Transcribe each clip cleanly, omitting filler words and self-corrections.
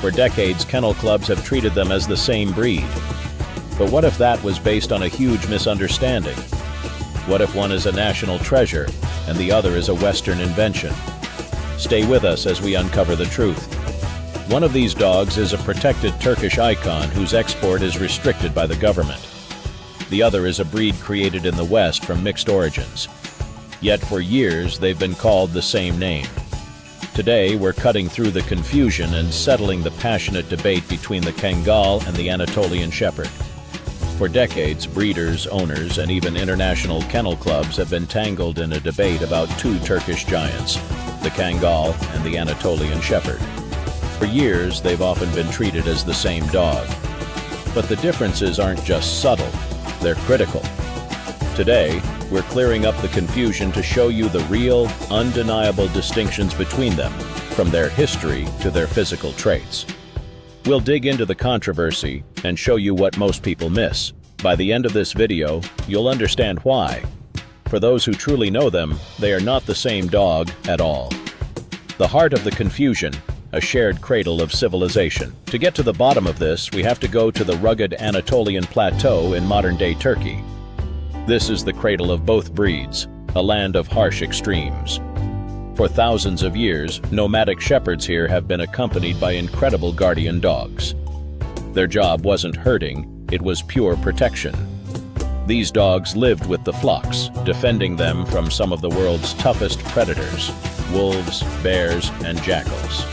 For decades, kennel clubs have treated them as the same breed. But what if that was based on a huge misunderstanding? What if one is a national treasure and the other is a Western invention? Stay with us as we uncover the truth. One of these dogs is a protected Turkish icon whose export is restricted by the government. The other is a breed created in the West from mixed origins. Yet for years they've been called the same name. Today we're cutting through the confusion and settling the passionate debate between the Kangal and the Anatolian Shepherd. For decades, breeders, owners, and even international kennel clubs have been tangled in a debate about two Turkish giants, the Kangal and the Anatolian Shepherd. For years, they've often been treated as the same dog. But the differences aren't just subtle, they're critical. Today, we're clearing up the confusion to show you the real, undeniable distinctions between them, from their history to their physical traits. We'll dig into the controversy and show you what most people miss. By the end of this video, you'll understand why. For those who truly know them, they are not the same dog at all. The heart of the confusion, a shared cradle of civilization. To get to the bottom of this, we have to go to the rugged Anatolian Plateau in modern-day Turkey. This is the cradle of both breeds, a land of harsh extremes. For thousands of years, nomadic shepherds here have been accompanied by incredible guardian dogs. Their job wasn't herding, it was pure protection. These dogs lived with the flocks, defending them from some of the world's toughest predators, wolves, bears, and jackals.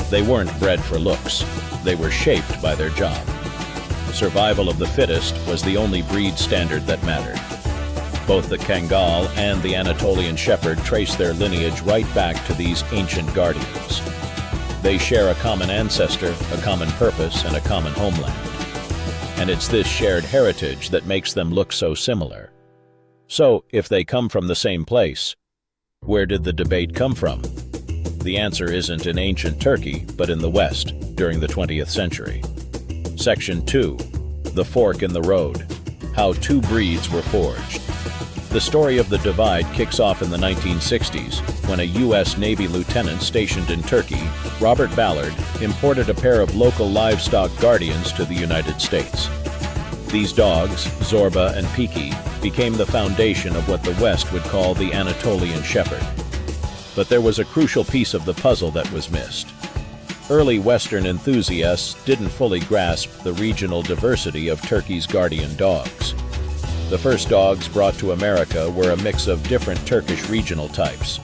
They weren't bred for looks, they were shaped by their job. Survival of the fittest was the only breed standard that mattered. Both the Kangal and the Anatolian Shepherd trace their lineage right back to these ancient guardians. They share a common ancestor, a common purpose, and a common homeland. And it's this shared heritage that makes them look so similar. So, if they come from the same place, where did the debate come from? The answer isn't in ancient Turkey, but in the West, during the 20th century. Section 2. The Fork in the Road. How two breeds were forged. The story of the divide kicks off in the 1960s, when a U.S. Navy lieutenant stationed in Turkey, Robert Ballard, imported a pair of local livestock guardians to the United States. These dogs, Zorba and Piki, became the foundation of what the West would call the Anatolian Shepherd. But there was a crucial piece of the puzzle that was missed. Early Western enthusiasts didn't fully grasp the regional diversity of Turkey's guardian dogs. The first dogs brought to America were a mix of different Turkish regional types.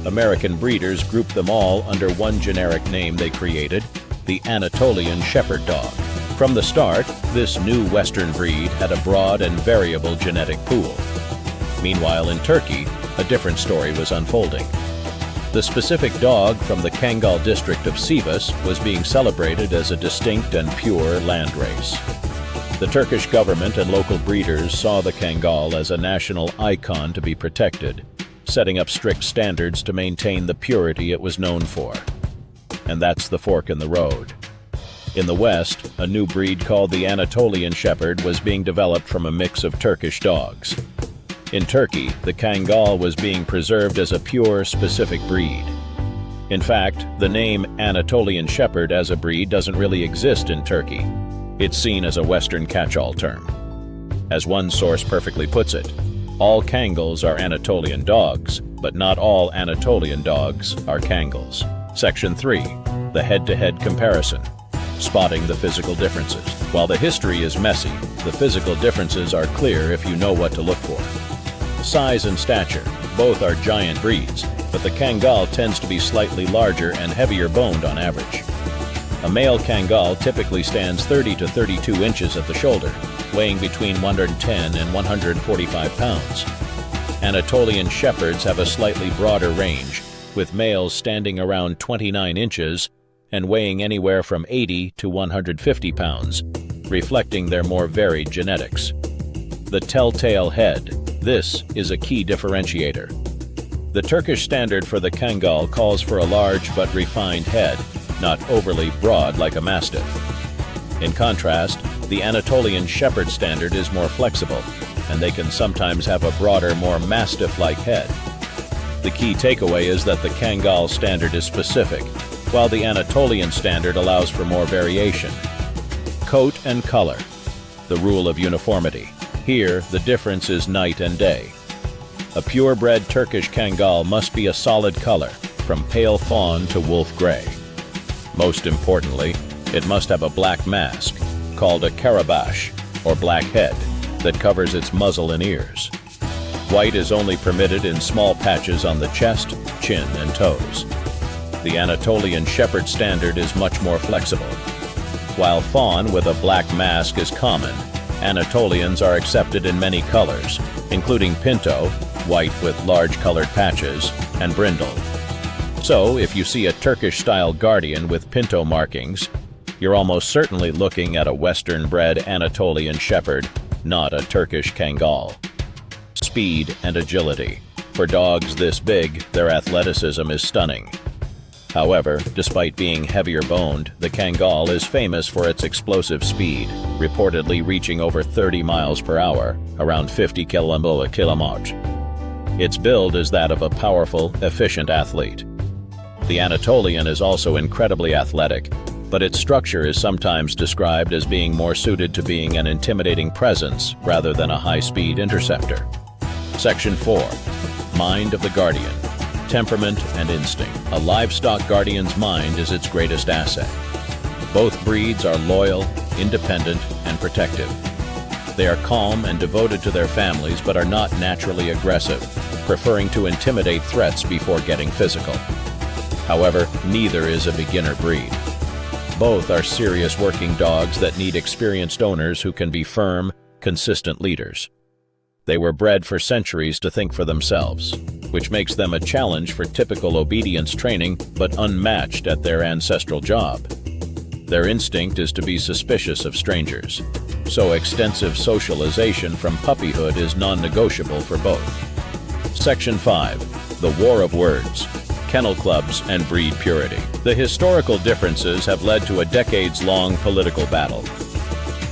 American breeders grouped them all under one generic name they created, the Anatolian Shepherd dog. From the start, this new Western breed had a broad and variable genetic pool. Meanwhile, in Turkey, a different story was unfolding. The specific dog from the Kangal district of Sivas was being celebrated as a distinct and pure landrace. The Turkish government and local breeders saw the Kangal as a national icon to be protected, setting up strict standards to maintain the purity it was known for. And that's the fork in the road. In the West, a new breed called the Anatolian Shepherd was being developed from a mix of Turkish dogs. In Turkey, the Kangal was being preserved as a pure, specific breed. In fact, the name Anatolian Shepherd as a breed doesn't really exist in Turkey. It's seen as a Western catch-all term. As one source perfectly puts it, all Kangals are Anatolian dogs, but not all Anatolian dogs are Kangals. Section 3. The head-to-head comparison. Spotting the physical differences. While the history is messy, the physical differences are clear if you know what to look for. Size and stature. Both are giant breeds, but the Kangal tends to be slightly larger and heavier boned on average. A male Kangal typically stands 30 to 32 inches at the shoulder, weighing between 110 and 145 pounds. Anatolian Shepherds have a slightly broader range, with males standing around 29 inches and weighing anywhere from 80 to 150 pounds, reflecting their more varied genetics. The telltale head. This is a key differentiator. The Turkish standard for the Kangal calls for a large but refined head, not overly broad like a mastiff. In contrast, the Anatolian Shepherd standard is more flexible, and they can sometimes have a broader, more mastiff-like head. The key takeaway is that the Kangal standard is specific, while the Anatolian standard allows for more variation. Coat and color. The rule of uniformity. Here, the difference is night and day. A purebred Turkish Kangal must be a solid color, from pale fawn to wolf gray. Most importantly, it must have a black mask, called a karabash, or black head, that covers its muzzle and ears. White is only permitted in small patches on the chest, chin, and toes. The Anatolian Shepherd standard is much more flexible. While fawn with a black mask is common, Anatolians are accepted in many colors, including pinto, white with large colored patches, and brindle. So, if you see a Turkish-style guardian with pinto markings, you're almost certainly looking at a Western-bred Anatolian Shepherd, not a Turkish Kangal. Speed and agility. For dogs this big, their athleticism is stunning. However, despite being heavier boned, the Kangal is famous for its explosive speed, reportedly reaching over 30 miles per hour, around 50 km/h. Its build is that of a powerful, efficient athlete. The Anatolian is also incredibly athletic, but its structure is sometimes described as being more suited to being an intimidating presence rather than a high-speed interceptor. Section 4. Mind of the Guardian. Temperament and instinct. A livestock guardian's mind is its greatest asset. Both breeds are loyal, independent, and protective. They are calm and devoted to their families but are not naturally aggressive, preferring to intimidate threats before getting physical. However, neither is a beginner breed. Both are serious working dogs that need experienced owners who can be firm, consistent leaders. They were bred for centuries to think for themselves, which makes them a challenge for typical obedience training but unmatched at their ancestral job. Their instinct is to be suspicious of strangers, so extensive socialization from puppyhood is non-negotiable for both. Section 5. The War of Words. Kennel clubs and breed purity. The historical differences have led to a decades-long political battle.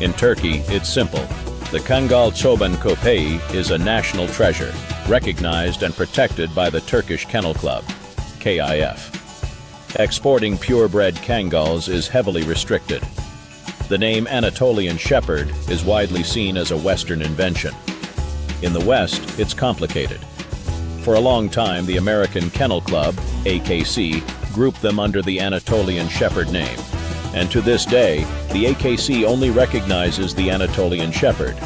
In Turkey, it's simple. The Kangal Çoban Köpeği is a national treasure, recognized and protected by the Turkish Kennel Club, KIF. Exporting purebred Kangals is heavily restricted. The name Anatolian Shepherd is widely seen as a Western invention. In the West, it's complicated. For a long time, the American Kennel Club, AKC, grouped them under the Anatolian Shepherd name. And to this day, the AKC only recognizes the Anatolian Shepherd.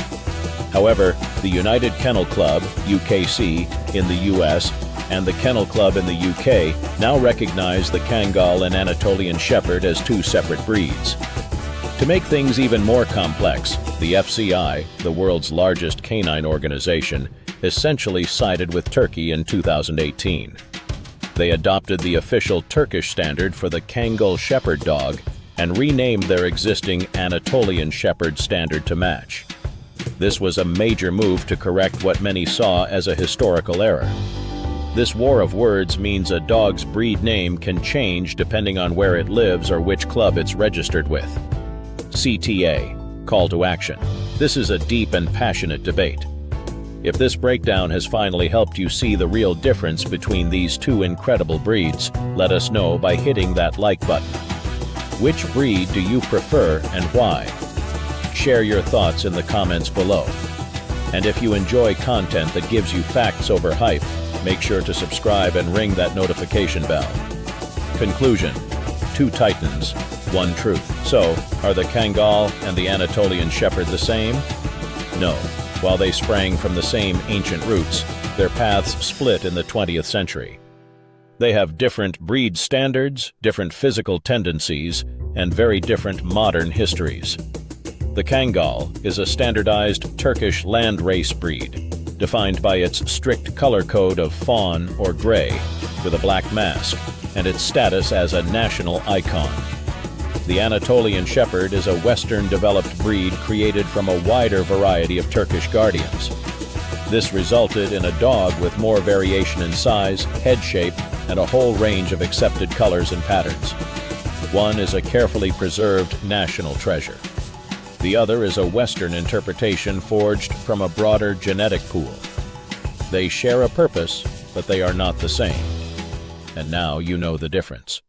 However, the United Kennel Club, UKC, in the US, and the Kennel Club in the UK now recognize the Kangal and Anatolian Shepherd as two separate breeds. To make things even more complex, the FCI, the world's largest canine organization, essentially sided with Turkey in 2018. They adopted the official Turkish standard for the Kangal Shepherd dog and renamed their existing Anatolian Shepherd standard to match. This was a major move to correct what many saw as a historical error. This war of words means a dog's breed name can change depending on where it lives or which club it's registered with. CTA, Call to Action. This is a deep and passionate debate. If this breakdown has finally helped you see the real difference between these two incredible breeds, let us know by hitting that like button. Which breed do you prefer and why? Share your thoughts in the comments below. And if you enjoy content that gives you facts over hype, make sure to subscribe and ring that notification bell. Conclusion: two titans, one truth. So, are the Kangal and the Anatolian Shepherd the same? No. While they sprang from the same ancient roots, their paths split in the 20th century. They have different breed standards, different physical tendencies, and very different modern histories. The Kangal is a standardized Turkish landrace breed, defined by its strict color code of fawn or gray, with a black mask, and its status as a national icon. The Anatolian Shepherd is a Western-developed breed created from a wider variety of Turkish guardians. This resulted in a dog with more variation in size, head shape, and a whole range of accepted colors and patterns. One is a carefully preserved national treasure. The other is a Western interpretation forged from a broader genetic pool. They share a purpose, but they are not the same. And now you know the difference.